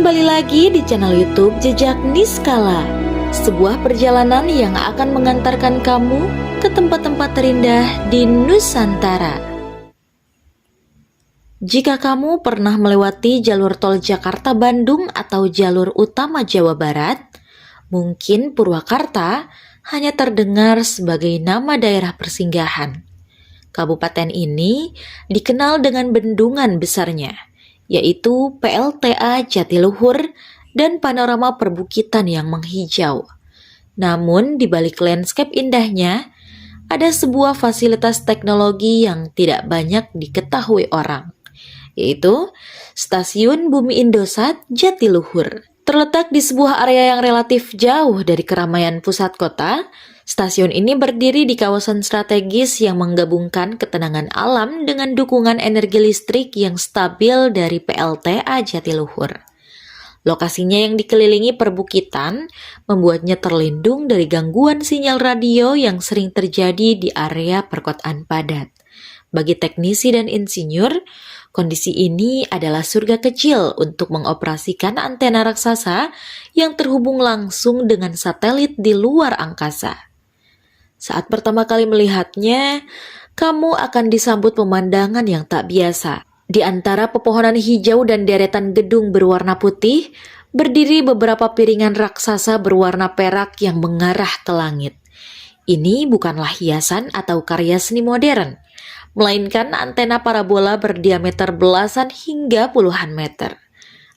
Kembali lagi di channel YouTube Jejak Niskala, sebuah perjalanan yang akan mengantarkan kamu ke tempat-tempat terindah di Nusantara. Jika kamu pernah melewati jalur tol Jakarta-Bandung atau jalur utama Jawa Barat, mungkin Purwakarta hanya terdengar sebagai nama daerah persinggahan. Kabupaten ini dikenal dengan bendungan besarnya, yaitu PLTA Jatiluhur dan panorama perbukitan yang menghijau. Namun di balik landscape indahnya, ada sebuah fasilitas teknologi yang tidak banyak diketahui orang, yaitu Stasiun Bumi Indosat Jatiluhur. Terletak di sebuah area yang relatif jauh dari keramaian pusat kota, stasiun ini berdiri di kawasan strategis yang menggabungkan ketenangan alam dengan dukungan energi listrik yang stabil dari PLTA Jatiluhur. Lokasinya yang dikelilingi perbukitan membuatnya terlindung dari gangguan sinyal radio yang sering terjadi di area perkotaan padat. Bagi teknisi dan insinyur, kondisi ini adalah surga kecil untuk mengoperasikan antena raksasa yang terhubung langsung dengan satelit di luar angkasa. Saat pertama kali melihatnya, kamu akan disambut pemandangan yang tak biasa. Di antara pepohonan hijau dan deretan gedung berwarna putih, berdiri beberapa piringan raksasa berwarna perak yang mengarah ke langit. Ini bukanlah hiasan atau karya seni modern, melainkan antena parabola berdiameter belasan hingga puluhan meter.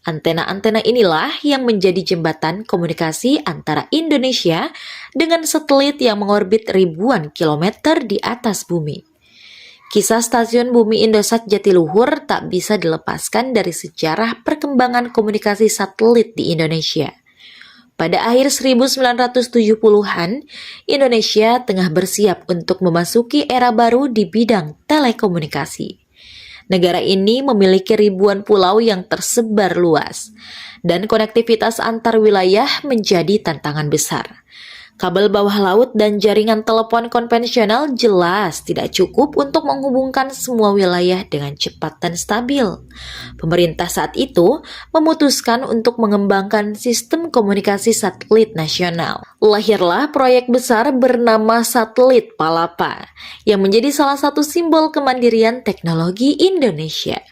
Antena-antena inilah yang menjadi jembatan komunikasi antara Indonesia dengan satelit yang mengorbit ribuan kilometer di atas bumi. Kisah Stasiun Bumi Indosat Jatiluhur tak bisa dilepaskan dari sejarah perkembangan komunikasi satelit di Indonesia. Pada akhir 1970-an, Indonesia tengah bersiap untuk memasuki era baru di bidang telekomunikasi. Negara ini memiliki ribuan pulau yang tersebar luas, dan konektivitas antar wilayah menjadi tantangan besar. Kabel bawah laut dan jaringan telepon konvensional jelas tidak cukup untuk menghubungkan semua wilayah dengan cepat dan stabil. Pemerintah saat itu memutuskan untuk mengembangkan sistem komunikasi satelit nasional. Lahirlah proyek besar bernama Satelit Palapa, yang menjadi salah satu simbol kemandirian teknologi Indonesia.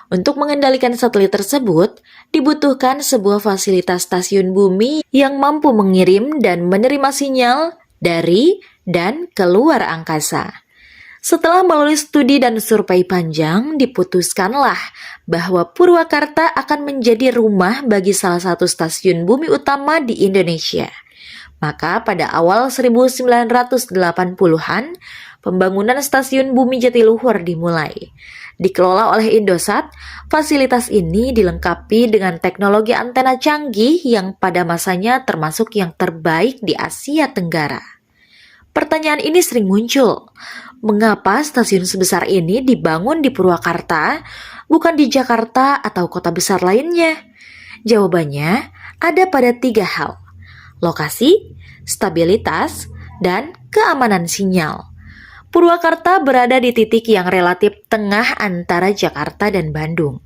Untuk mengendalikan satelit tersebut, dibutuhkan sebuah fasilitas stasiun bumi yang mampu mengirim dan menerima sinyal dari dan keluar angkasa. Setelah melalui studi dan survei panjang, diputuskanlah bahwa Purwakarta akan menjadi rumah bagi salah satu stasiun bumi utama di Indonesia. Maka pada awal 1980-an, pembangunan Stasiun Bumi Jatiluhur dimulai. Dikelola oleh Indosat, fasilitas ini dilengkapi dengan teknologi antena canggih yang pada masanya termasuk yang terbaik di Asia Tenggara. Pertanyaan ini sering muncul, mengapa stasiun sebesar ini dibangun di Purwakarta, bukan di Jakarta atau kota besar lainnya? Jawabannya ada pada 3 hal: lokasi, stabilitas, dan keamanan sinyal. Purwakarta berada di titik yang relatif tengah antara Jakarta dan Bandung.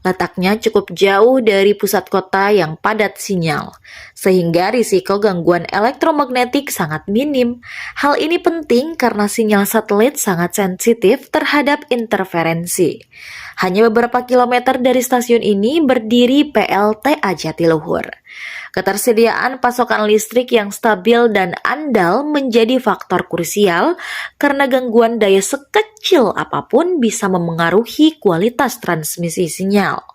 Letaknya cukup jauh dari pusat kota yang padat sinyal, sehingga risiko gangguan elektromagnetik sangat minim. Hal ini penting karena sinyal satelit sangat sensitif terhadap interferensi. Hanya beberapa kilometer dari stasiun ini berdiri PLTA Jatiluhur. Ketersediaan pasokan listrik yang stabil dan andal menjadi faktor krusial karena gangguan daya sekecil apapun bisa memengaruhi kualitas transmisi sinyal.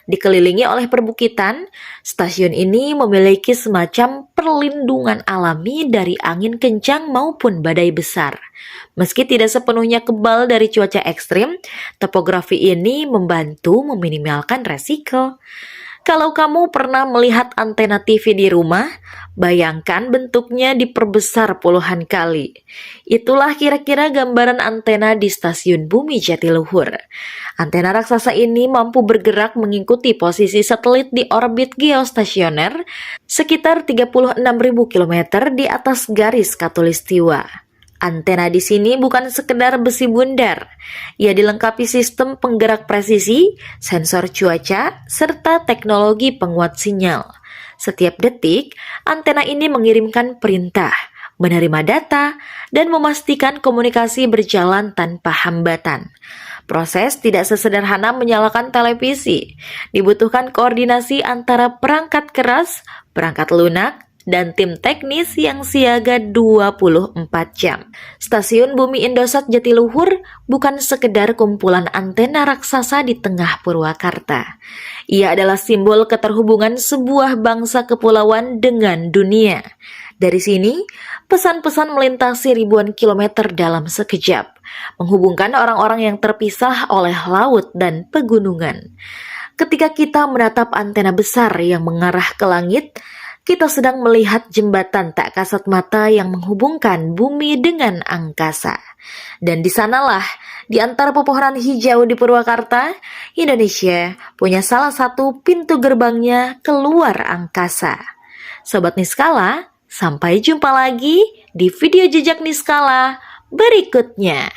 Dikelilingi oleh perbukitan, stasiun ini memiliki semacam perlindungan alami dari angin kencang maupun badai besar. Meski tidak sepenuhnya kebal dari cuaca ekstrim, topografi ini membantu meminimalkan resiko. Kalau kamu pernah melihat antena TV di rumah, bayangkan bentuknya diperbesar puluhan kali. Itulah kira-kira gambaran antena di Stasiun Bumi Jatiluhur. Antena raksasa ini mampu bergerak mengikuti posisi satelit di orbit geostasioner sekitar 36.000 km di atas garis khatulistiwa. Antena di sini bukan sekedar besi bundar. Ia dilengkapi sistem penggerak presisi, sensor cuaca, serta teknologi penguat sinyal. Setiap detik, antena ini mengirimkan perintah, menerima data, dan memastikan komunikasi berjalan tanpa hambatan. Proses tidak sesederhana menyalakan televisi. Dibutuhkan koordinasi antara perangkat keras, perangkat lunak, dan tim teknis yang siaga 24 jam. Stasiun Bumi Indosat Jatiluhur bukan sekedar kumpulan antena raksasa di tengah Purwakarta. Ia adalah simbol keterhubungan sebuah bangsa kepulauan dengan dunia. Dari sini, pesan-pesan melintasi ribuan kilometer dalam sekejap, menghubungkan orang-orang yang terpisah oleh laut dan pegunungan. Ketika kita menatap antena besar yang mengarah ke langit, kita sedang melihat jembatan tak kasat mata yang menghubungkan bumi dengan angkasa. Dan di sanalah, di antara pepohonan hijau di Purwakarta, Indonesia punya salah satu pintu gerbangnya keluar angkasa. Sobat Niskala, sampai jumpa lagi di video jejak Niskala berikutnya.